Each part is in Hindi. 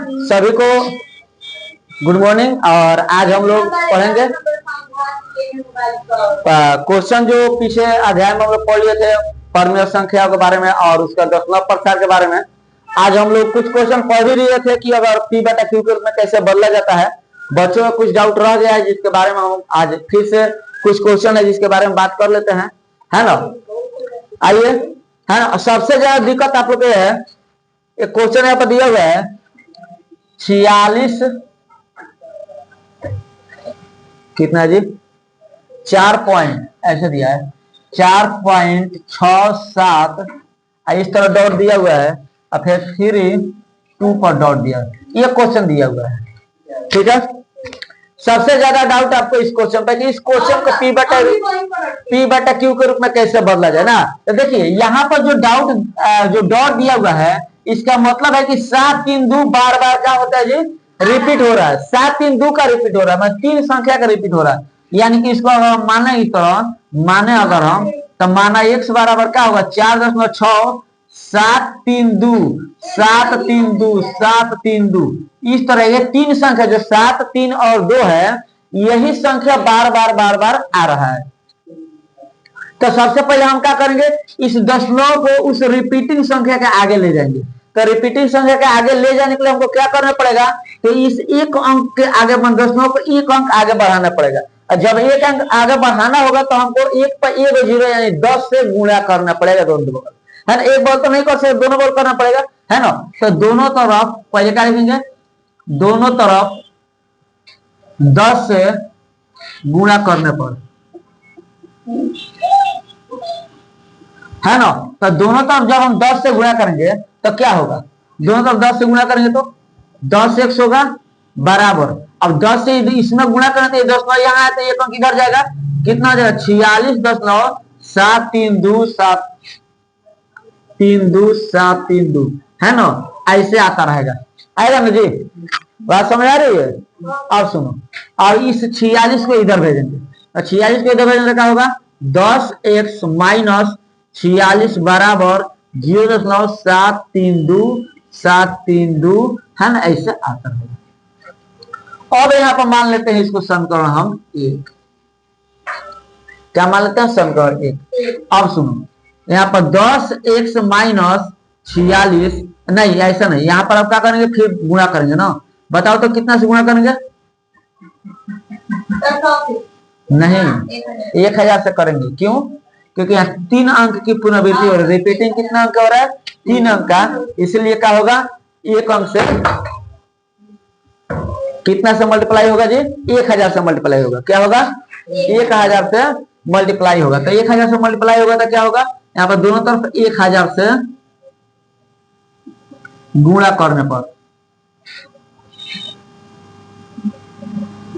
सभी को गुड मॉर्निंग। और आज हम लोग पढ़ेंगे क्वेश्चन जो पिछले अध्याय में हम लोग पढ़ लिए थे परमेय संख्या के बारे में और उसका दशमलव प्रसार के बारे में। आज हम लोग कुछ क्वेश्चन पढ़ भी लिए थे कि अगर पी बटा क्यू के रूप में कैसे बदला जाता है। बच्चों में कुछ डाउट रह गया है जिसके बारे में हम आज फिर से कुछ क्वेश्चन है जिसके बारे में बात कर लेते हैं, है ना। आइए, है ना। सबसे ज्यादा दिक्कत आप लोग है, एक क्वेश्चन यहाँ पर दिया हुआ है 46 कितना जी 4 पॉइंट ऐसे दिया है 4.67 इस तरह डॉट दिया हुआ है और फिर 2 पर डॉट दिया है। ये क्वेश्चन दिया हुआ है, ठीक है। सबसे ज्यादा डाउट आपको इस क्वेश्चन पे कि इस क्वेश्चन को पी बटा क्यू के रूप में कैसे बदला जाए ना। तो देखिए यहाँ पर जो डॉट दिया हुआ है इसका मतलब है कि 7 3 2 बार बार क्या होता है जी, रिपीट हो रहा है। 7 3 2 का रिपीट हो रहा है, मतलब 3 संख्या का रिपीट हो रहा है। यानी कि इसको अगर माने इस तरह माने अगर हम तो माना x बराबर क्या होगा 4.6 7 3 2 7 3 2 7 3 2। इस तरह ये 3 संख्या जो 7 3 और 2 है यही संख्या बार बार आ रहा है। तो सबसे पहले हम क्या करेंगे, इस दशमलव को उस रिपीटिंग संख्या के आगे ले जाएंगे। तो रिपीटिंग संख्या के आगे ले जाने के लिए हमको क्या करना पड़ेगा, तो इस एक अंक के आगे दशमलव को एक अंक आगे बढ़ाना पड़ेगा। और जब एक अंक आगे बढ़ाना होगा तो हमको एक पर एक जीरो यानी 10 से गुणा करना पड़ेगा दोनों बगल, है ना। एक बॉल तो नहीं कर सकते, दोनों बॉल करना पड़ेगा, है ना। तो दोनों तरफ पहले क्या लिखेंगे, दोनों तरफ 10 से गुणा करने पर, है ना। तो दोनों तरफ जब हम 10 से गुणा करेंगे तो क्या होगा, दोनों तरफ 10 से गुणा करेंगे तो 10 x होगा बराबर। अब 10 से इसमें गुणा करेंगे 10 यहाँ है तो ये अंक इधर जाएगा, कितना जाएगा 46.732 है ना। ऐसे आता रहेगा, आएगा ना जी, बात समझ आ रही है। अब सुनो, और इस 46 को इधर भेजेंगे, 46 को इधर भेजेंगे क्या होगा 10x माइनस 46 बराबर 0.732 है ना, ऐसे आता है। अब यहाँ पर मान लेते हैं इसको समीकरण हम 1, क्या मान लेते हैं समीकरण 1। अब सुनो यहाँ पर 10x माइनस 46 नहीं, ऐसा नहीं, यहाँ पर अब क्या करेंगे फिर गुणा करेंगे ना। बताओ तो कितना से गुणा करेंगे, नहीं 1000 से करेंगे। क्यों, क्योंकि यहाँ 3 अंक की पुनरावृत्ति हो रही है। रिपीटिंग कितना अंक हो रहा है 3 अंक का, इसलिए क्या होगा एक अंक से कितना से मल्टीप्लाई होगा जी 1000 से मल्टीप्लाई होगा। क्या होगा 1000 से मल्टीप्लाई होगा। तो 1000 से मल्टीप्लाई होगा तो क्या होगा, यहाँ पर दोनों तरफ 1000 से गुणा करने पर,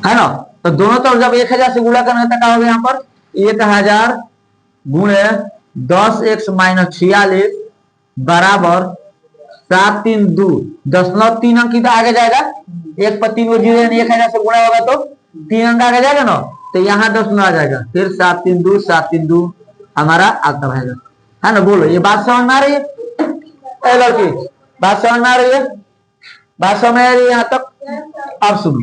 है ना। तो दोनों तरफ जब 1000 से गुणा करना था क्या होगा, यहाँ पर 1000 गुणे 10x माइनस 46 बराबर 732 दशमलव 3 अंक तो आगे जाएगा, एक पर 3 जीरो यानी 1000 से गुणा होगा तो 3 अंक आगे जाएगा ना। तो यहाँ दशमलव आ जाएगा, फिर 732 हमारा आता रहेगा, है ना। बोलो ये बात समझ में आ रही है लड़की, बात समझ में आ रही है, बात समझ में आ रही है यहाँ तक। अब सुनो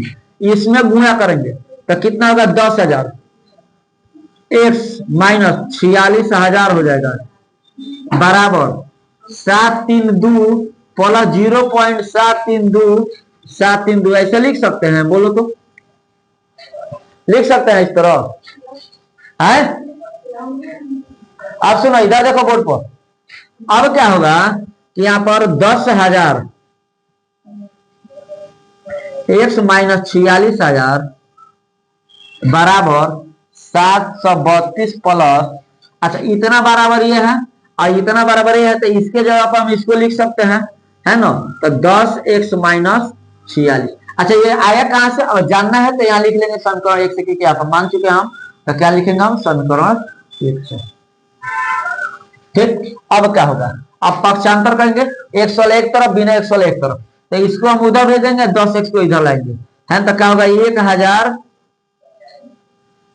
इसमें गुणा करेंगे तो कितना होगा 10,000 x माइनस 46,000 हो जाएगा बराबर 732 प्लस 0.732 ऐसे लिख सकते हैं। बोलो तो लिख सकते हैं इस तरह, है। अब सुनो इधर देखो बोर्ड पर, अब क्या होगा कि यहाँ पर 10,000 x माइनस 46,000 बराबर 732 प्लस, अच्छा इतना बराबर ये है और इतना बराबर ये है, तो इसके जगह पर हम इसको लिख सकते हैं, है ना। तो 10x माइनस 46, अच्छा ये आया कहां से और जानना है तो यहाँ लिख लेंगे समीकरण 1 से, क्योंकि आप मान चुके हैं हम। तो क्या लिखेंगे हम समीकरण 1 से, ठीक। अब क्या होगा, अब पक्षांतर करेंगे, x वाला एक तरफ बिना x वाला एक तरफ, तो इसको हम उधर भेजेंगे 10x को इधर लाएंगे, है। तो क्या होगा 1000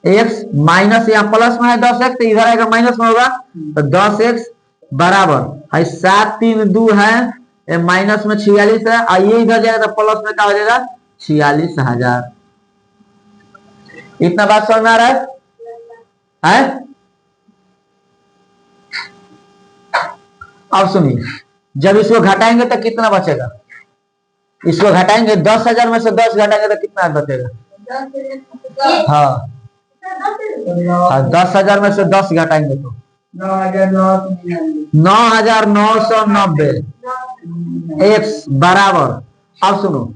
x माइनस यहाँ प्लस में है 10x तो इधर आएगा माइनस में होगा, तो 10x बराबर है 732 है ये माइनस में 46 है और ये इधर जाएगा तो प्लस में क्या हो जाएगा 46,000। इतना बात समझ में आ रहा है? अब सुनिए, जब इसको घटाएंगे तो कितना बचेगा? इसको घटाएंगे 10,000 में से 10 घटाएंगे तो कितना बचेगा? हाँ 10,000 में से 10 घटाएंगे तो 9,990 एक्स बराबर। अब सुनो,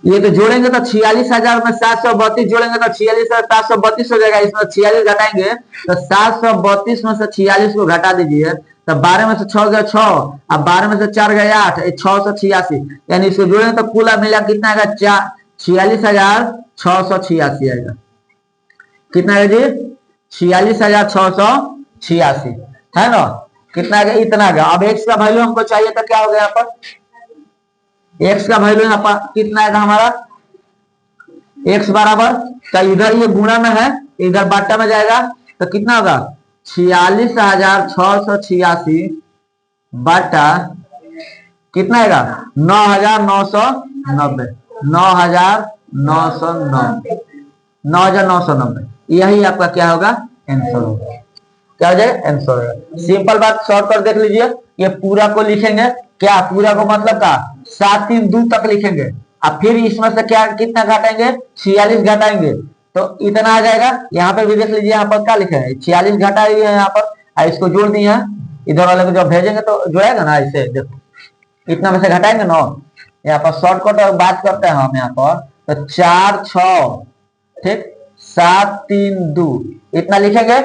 ये तो जोड़ेंगे तो 46,000 में 732 जोड़ेंगे तो 46,732 हो जाएगा। इसमें 46 घटाएंगे तो 732 में से 46 को घटा दीजिए तो 12 में से 6 गया 6, अब 12 में से 4 गया 8, 686, यानी इसको जोड़ेंगे तो कुल मिला कितना आएगा? 46,686 आएगा। कितना है जी? 46,686 है ना? कितना आएगा? इतना आएगा। अब एक्स का वैल्यू हमको चाहिए तो क्या हो गया यहाँ पर? एक्स का वैल्यू यहाँ पर कितना आएगा हमारा? एक्स बराबर, तो इधर ये गुणा में है, इधर बाटा में जाएगा तो कितना होगा? 46,686 बाटा कितना आएगा? 9,990 9,990 यही आपका क्या होगा? आंसर होगा। क्या हो जाएगा? आंसर होगा। सिंपल बात शॉर्ट कर देख लीजिए। ये पूरा को लिखेंगे क्या? पूरा को मतलब का 7 3 2 तक लिखेंगे और फिर इसमें से क्या कितना घटाएंगे? 46 घटाएंगे तो इतना आ जाएगा। यहाँ पे भी देख लीजिए, यहाँ पर क्या लिखे हैं? 46 घटा है यहाँ पर, इसको जोड़ दिए हैं। इधर वाले को जब भेजेंगे तो जोड़ेगा ना, ऐसे देखो इतना में से घटाएंगे ना। यहाँ पर शॉर्टकट बात करते हैं हम यहाँ पर, तो 4 6 ठीक 7 3 2 इतना लिखेंगे।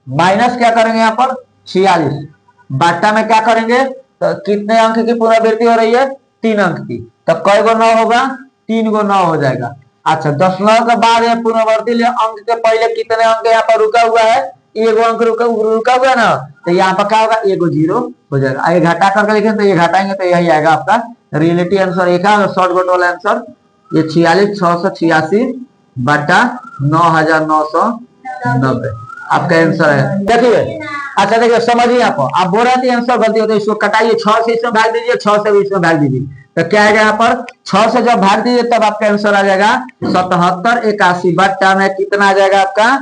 माइनस क्या करेंगे यहाँ पर? 46 बाटा में क्या करेंगे? तो कितने अंक की पुनरावृत्ति हो रही है? 3 अंक की। तो कई गो 9 होगा? 3 गो 9 हो जाएगा। अच्छा 10 9 के बाद पुनरावृत्ति अंक के पहले कितने अंक यहाँ पर रुका हुआ है? एगो अंक रुका हुआ है ना, तो यहाँ पर क्या होगा? एगो 0 हो जाएगा। ये घटा करके लिखें तो ये घटाएंगे तो यही आएगा आपका रिलेटिव आंसर। एक शॉर्ट कट वाला आंसर ये 46,686 बटा 9,990 आपका आंसर है। देखिए अच्छा देखिए समझिए, आप बोल रहे थे आंसर गलती होती है, इसको कटाइए, 6 से इसमें भाग दीजिए, 6 से भी इसमें भाग दीजिए तो क्या आएगा? यहाँ पर 6 से जब भाग दीजिए तब आपका आंसर आ जाएगा 7781 बट्टा में कितना आ जाएगा आपका?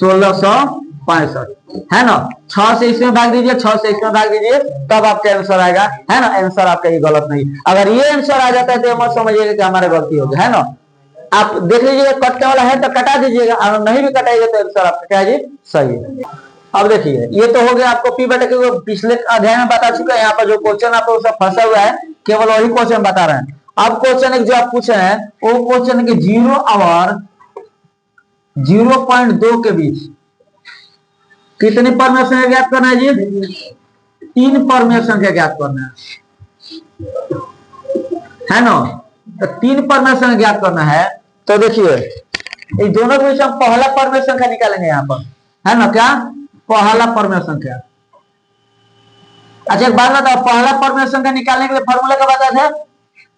1665 है ना। 6 से इसमें भाग दीजिए, 6 से इसमें भाग दीजिए तब आपका आंसर आएगा, है ना। आंसर आपका ये गलत नहीं। अगर ये आंसर आ जाता है तो मत समझिएगा कि हमारा गलती होगी, है ना। आप देख लीजिएगा कटने वाला है तो कटा दीजिएगा, अगर नहीं भी कटाइएगा तो आंसर आपका क्या है जी? सही है। अब देखिए ये तो हो गया आपको पी बटे के पिछले अध्याय में बता चुका है। यहाँ पर जो क्वेश्चन आपको सब फंसा हुआ है केवल वही क्वेश्चन बता रहे हैं। अब क्वेश्चन एक जो आप पूछे हैं वो क्वेश्चन है कि 0 और 0.2 के बीच कितनी परमेय संख्या ज्ञात करना है जी? 3 परमेय संख्या ज्ञात करना है ना। तो 3 परमेय संख्या ज्ञात करना है तो देखिए इस दोनों के बीच हम पहला परमेय संख्या निकालेंगे यहाँ पर, है ना। क्या? पहला परमेय संख्या। अच्छा एक बात बताओ, पहला परमेय संख्या निकालने के लिए फॉर्मूला का बता था?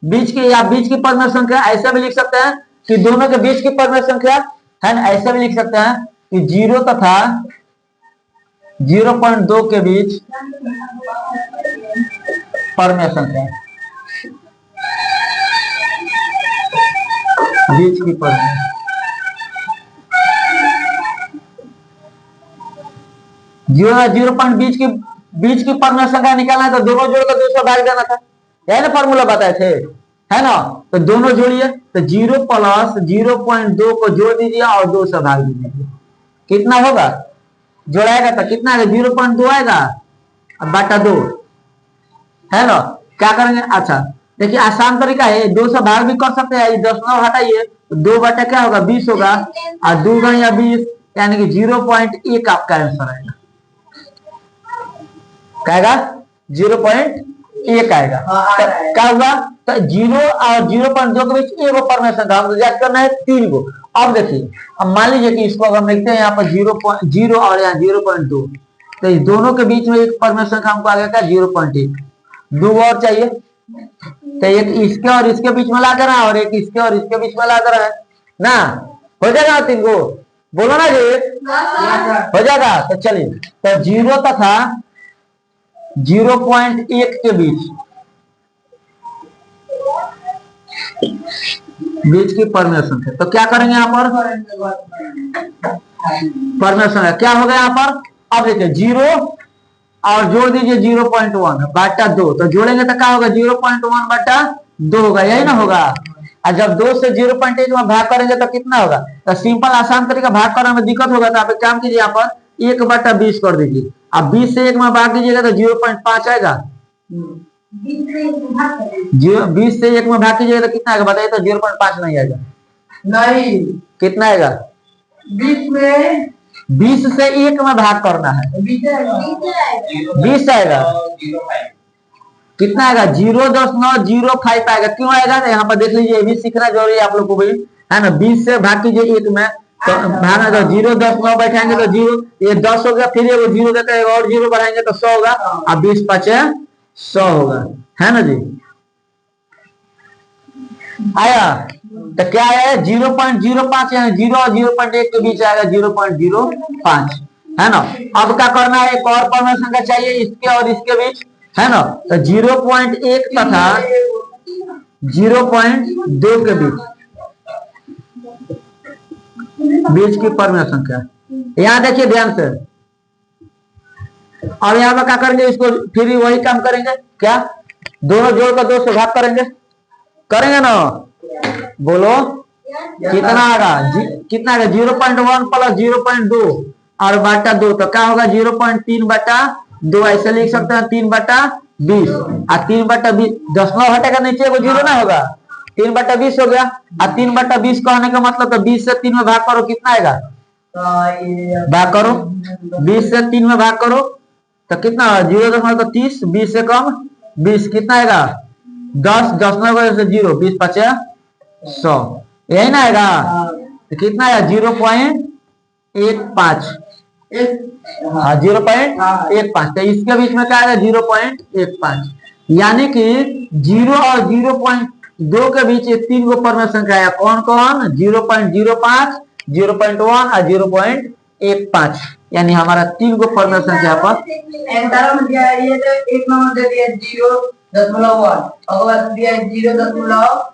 बीच की या बीच की परमेय संख्या ऐसा भी लिख सकते हैं कि दोनों के बीच की परमेय संख्या, है ना। ऐसा भी लिख सकते हैं कि 0 तथा 0.2 के बीच परमेय संख्या, बीच की परमेय 0.बीच की परमेय संख्या निकालना है तो दोनों जोड़ कर 200 भाग देना था, यही ना फॉर्मूला बताए थे, है ना। तो दोनों जोड़िए तो 0 प्लस 0.2 को जोड़ दीजिए और 200 भाग दीजिए, कितना होगा? जोड़ाएगा तो कितना आएगा? 0.2 आएगा बटा 2, है ना। क्या करेंगे? अच्छा देखिए आसान तरीका है, 200 भाग भी कर सकते हैं। 10 9 हटाइए 2 बटा क्या होगा? 20 होगा और 2 गुना या 20 यानी कि 0.1 आपका आंसर आएगा। क्या आएगा? 0.1 आएगा। क्या होगा? तो 0 और 0.2 के बीच एगो परमेय संख्या हमको ज्ञात करना है 3 गो। अब देखिए अब मान लीजिए कि इसको हम लिखते हैं यहाँ पर 0.0 और यहाँ 0.2, तो इस दोनों के बीच में एक परमेय संख्या हमको आ गया 0.1। 2 और चाहिए तो एक इसके और इसके बीच में ला कर और एक इसके और इसके बीच में ला कर है ना, हो जाएगा 3 गो। बोलो ना जी, हो जाएगा। तो चलिए तो 0 तथा 0.1 के बीच की परमेय संख्या। तो क्या करेंगे यहाँ पर, परमेय संख्या क्या होगा यहाँ पर। अब देखिए 0 और जोड़ दीजिए 0.1 बटा 2, तो जोड़ेंगे तो क्या होगा 0.1 बटा 2 होगा, यही ना होगा। और जब 2 से 0.1 में भाग करेंगे तो कितना होगा। तो सिंपल आसान तरीका, भाग करने में दिक्कत होगा तो आप एक काम कीजिए, यहाँ पर 1/20 कर दीजिए। अब 20 से 1 में भाग दीजिएगा तो 0.5 आएगा। 20 से 1 में भाग कीजिएगा तो कितना आएगा बताइए। तो 0.5 नहीं आएगा। नहीं, कितना आएगा। 20 से 1 में भाग करना है, 20 आएगा। कितना आएगा 0.05 आएगा। क्यों आएगा, तो यहाँ पर देख लीजिए, ये भी सीखना जरूरी है आप लोग को भी, है ना। 20 से भाग कीजिए 1 में, तो भागना तो 0.9 बैठाएंगे तो 0, ये 10 हो गया। फिर ये 0 देता है और 0 बढ़ाएंगे तो 100 होगा। अब 20 5 100 होगा, है ना जी। आया तो क्या है 0.05, यानी 0 और 0.1 के बीच आएगा 0.05, है ना। अब क्या करना है, एक और परमेय संख्या चाहिए इसके और इसके बीच, है ना। तो 0.1 तथा 0.2 के बीच की परमेय संख्या। यहाँ देखिए ध्यान से, और यहाँ पर क्या करेंगे, इसको फिर वही काम करेंगे, क्या दोनों जोड़कर 2 से भाग करेंगे ना। बोलो कितना आएगा, कितना आएगा 0.1 प्लस 0.2 और बटा 2, तो क्या होगा 0.3 बटा 2, ऐसे लिख सकते हैं 3/20। और 3/20 दशमलव हटेगा नीचे वो 0 ना होगा, 3/20 हो गया। और 3/20 कहने का मतलब तो 20 से 3 में भाग करो, कितना आएगा, भाग करो 20 से 3 में भाग करो तो कितना 0.30, 20 से कम 20, कितना आएगा 10, 10 में 0, 20 5 100, यही ना आएगा। तो कितना आएगा 0.15, हाँ 0.15। तो इसके बीच में क्या आएगा 0.15, यानी कि 0 और 0.2 के बीच ये 3 गो परमेय संख्या है। कौन कौन, 0.05, 0.1 और 0.15, यानी हमारा 3 गो परमेय संख्या पर। एक नंबर दे दिया 0.1 और दिया 0.11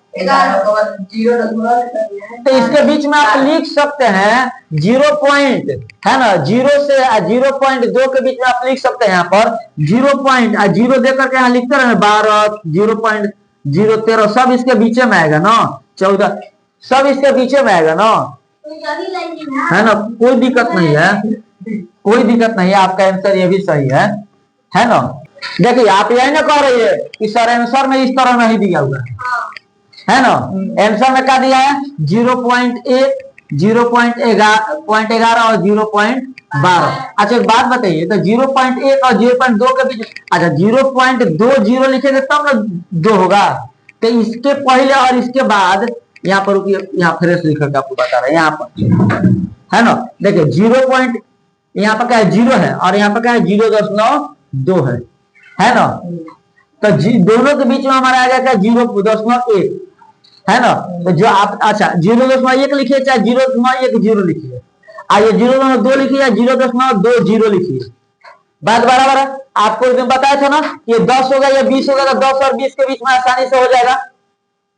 तो इसके बीच में आप लिख सकते हैं 0 पॉइंट, है ना। 0 से 0.2 के बीच में आप लिख सकते हैं यहाँ पर 0 पॉइंट 0 देकर के यहाँ लिखते रहे 12, 0.013 सब इसके बीच में आएगा ना, 14 सब इसके बीच में आएगा ना, है ना। कोई दिक्कत नहीं है, कोई दिक्कत नहीं है, आपका आंसर ये भी सही है ना। देखिए आप यही ना कह रही है कि सर आंसर में इस तरह नहीं दिया हुआ है ना। आंसर में क्या दिया है 0.1, 0.11 और 0.12। अच्छा एक बात बताइए, तो 0.1 और 0.2 के बीच, अच्छा 0.20 लिखेंगे तब ना 2 होगा। तो इसके पहले और इसके बाद यहाँ पर रुकिए, यहाँ फ्रेश लिखकर आपको बता रहे हैं यहाँ पर, है ना। देखिए 0. यहाँ पर क्या है 0 है और यहाँ पर क्या है 0.2 है ना। तो दोनों के बीच में हमारा आ गया क्या 0.1, है ना। तो जो आप अच्छा 0.1 लिखिए चाहे 0.10 लिखिए, आइए 0.2 लिखिए, 0.20 लिखिए, बात बराबर है। आपको एक दिन बताया था ना ये 10 होगा या 20 होगा, तो 10 और 20 के बीच में आसानी से हो जाएगा,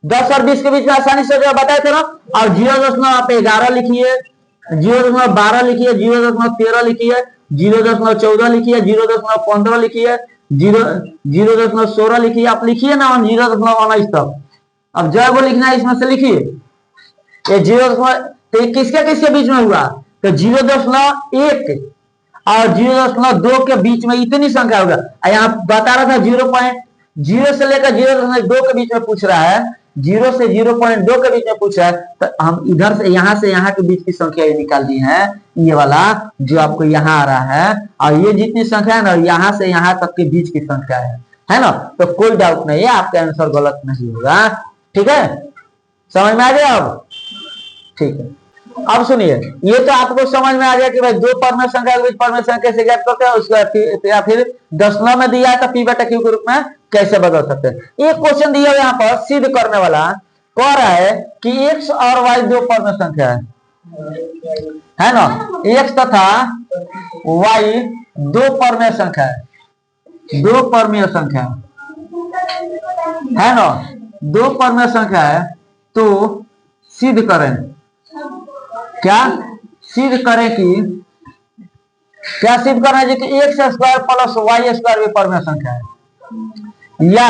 10 और 20 के बीच में आसानी से हो जाएगा, बताए थे ना। और 0.11 लिखिए, 0.12 लिखिए, 0.13 लिखिए, 0.14 लिखिए, 0.15 लिखिए, 0.16 लिखिए, आप लिखिए ना 0.19 तक। अब जब वो लिखना है इसमें से लिखिए, ये 0. तो किसके किसके बीच में हुआ, तो 0.1 और 0.2 के बीच में इतनी संख्या होगा। यहाँ बता रहा था 0.0 से लेकर 0.2 के बीच में पूछ रहा है, 0 से 0.2 के बीच में पूछा है, तो हम इधर से यहाँ के बीच की संख्या ये निकाल दी है, ये वाला जो आपको यहाँ आ रहा है, और ये जितनी संख्या है ना यहाँ से यहाँ तक के बीच की संख्या है ना। तो कोई डाउट नहीं है, आपका आंसर गलत नहीं होगा, ठीक है, समझ में आ गया अब, ठीक है। अब सुनिए, ये तो आपको समझ में आ गया कि भाई 2 परमेय संख्या के बीच परमेय संख्या कैसे ज्ञात करते हैं, उसका या फिर दशमलव में दिया है तो P/Q के रूप में कैसे बदल सकते हैं। एक क्वेश्चन दिया है यहाँ पर सिद्ध करने वाला, कह रहा है कि x और y 2 परमेय संख्या है ना, x तथा y 2 परमेय संख्या है। दो परमीय संख्या है ना, दो परमीय संख्या है, तो सिद्ध करें, क्या सिद्ध करें कि, क्या सिद्ध करना है कि x square plus y square भी परमीय संख्या है, या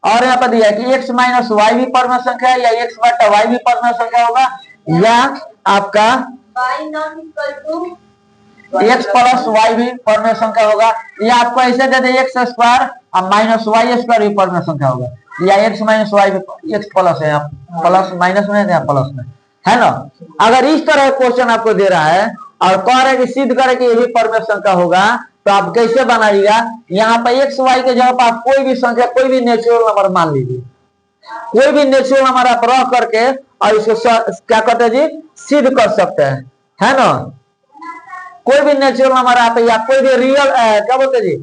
और यहाँ पर दिया है कि एक्स माइनस वाई भी परमीय संख्या है, या एक्स बटा वाई भी परमीय संख्या होगा, या आपका एक्स प्लस वाई भी परमीय संख्या होगा, या आपको ऐसे दे दे एक्स स्क्वायर और माइनस वाई स्क्वायर भी परमीय संख्या होगा, या एक्स माइनस वाई भी, एक्स प्लस है, प्लस माइनस में है, प्लस में है ना। अगर इस तरह क्वेश्चन आपको दे रहा है और कह रहे कि सिद्ध करे कि ये भी परमीय संख्या होगा, तो आप कैसे बनाइएगा, यहाँ पर एक्स वाई के जगह पर आप कोई भी संख्या, कोई भी नेचुरल नंबर मान लीजिए, कोई भी नेचुरल नंबर आप रख करके और इसको क्या करते हैं जी, सिद्ध कर सकते हैं, है ना। कोई भी नेचुरल नंबर आप, या कोई भी रियल क्या बोलते हैं जी,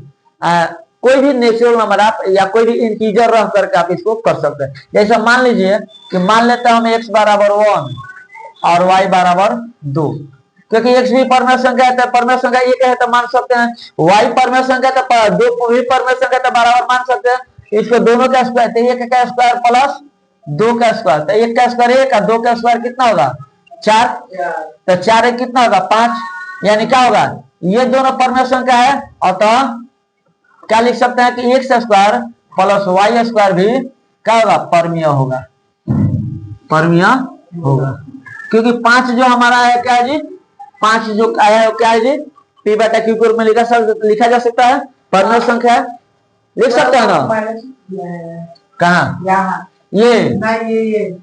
कोई भी नेचुरल नंबर आप या कोई भी इंटीजर रह करके आप इसको कर सकते हैं। जैसे मान लीजिए कि मान लेते हैं हम x बराबर 1 और y बराबर 2, क्योंकि x भी परमीय संख्या है तो परमीय संख्या एक है तो मान सकते हैं, y परमीय संख्या तो 2 भी परमीय संख्या तो बराबर मान सकते हैं। इसको दोनों का स्क्वायर, तो 1 का स्क्वायर प्लस 2 का स्क्वायर, तो 1 का स्क्वायर 1 और 2 का स्क्वायर कितना होगा 4, तो 4 1 कितना होगा 5, यानी क्या होगा, ये दोनों परमीय संख्या है, और तो क्या लिख सकते हैं कि x square plus y square भी क्या होगा, परमीय होगा, परमीय होगा, क्योंकि 5 जो हमारा है क्या है जी, 5 जो आया है क्या है जी, पी बटा क्यू के रूप में लिखा जा सकता है, परमीय संख्या है, लिख सकते हैं ना, कहाँ ये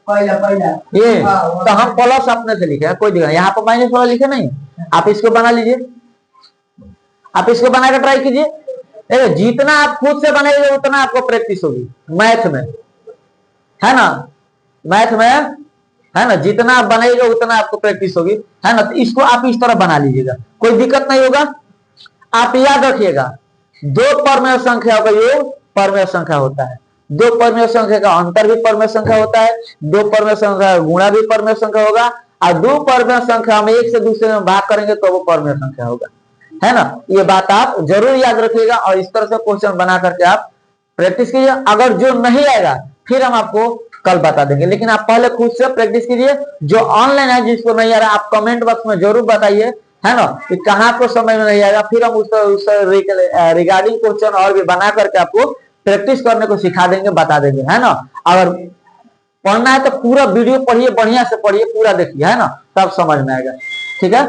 पहला ये, तो हम प्लस अपने से लिखे, कोई दिक्कत, यहाँ पर माइनस वाला लिखे नहीं, आप इसको बना लीजिए, आप इसको बनाकर ट्राई कीजिए, जितना आप खुद से बनाइए उतना आपको प्रैक्टिस होगी मैथ में, है ना, मैथ में है ना, जितना आप बनाइएगा उतना आपको प्रैक्टिस होगी, है ना। तो इसको आप इस तरह बना लीजिएगा, कोई दिक्कत नहीं होगा। आप याद रखिएगा, दो परमेय संख्या का योग परमेय संख्या होता है, दो परमेय संख्या का अंतर भी परमेय संख्या होता है, दो परमेय संख्या का गुणा भी परमेय संख्या होगा, और दो परमेय संख्या हम एक से दूसरे में भाग करेंगे तो वो परमेय संख्या होगा, है ना। ये बात आप जरूर याद रखिएगा और इस तरह से क्वेश्चन बना करके आप प्रैक्टिस कीजिए। अगर जो नहीं आएगा फिर हम आपको कल बता देंगे, लेकिन आप पहले खुद से प्रैक्टिस कीजिए। जो ऑनलाइन है जिसको नहीं आ रहा आप कमेंट बॉक्स में जरूर बताइए, है ना, कि कहाँ आपको समझ में नहीं आएगा, फिर हम उस रिगार्डिंग क्वेश्चन और भी बना करके आपको प्रैक्टिस करने को सिखा देंगे, बता देंगे, है ना। अगर पढ़ना है तो पूरा वीडियो पढ़िए, बढ़िया से पढ़िए, पूरा देखिए, है ना, तब समझ में आएगा, ठीक है।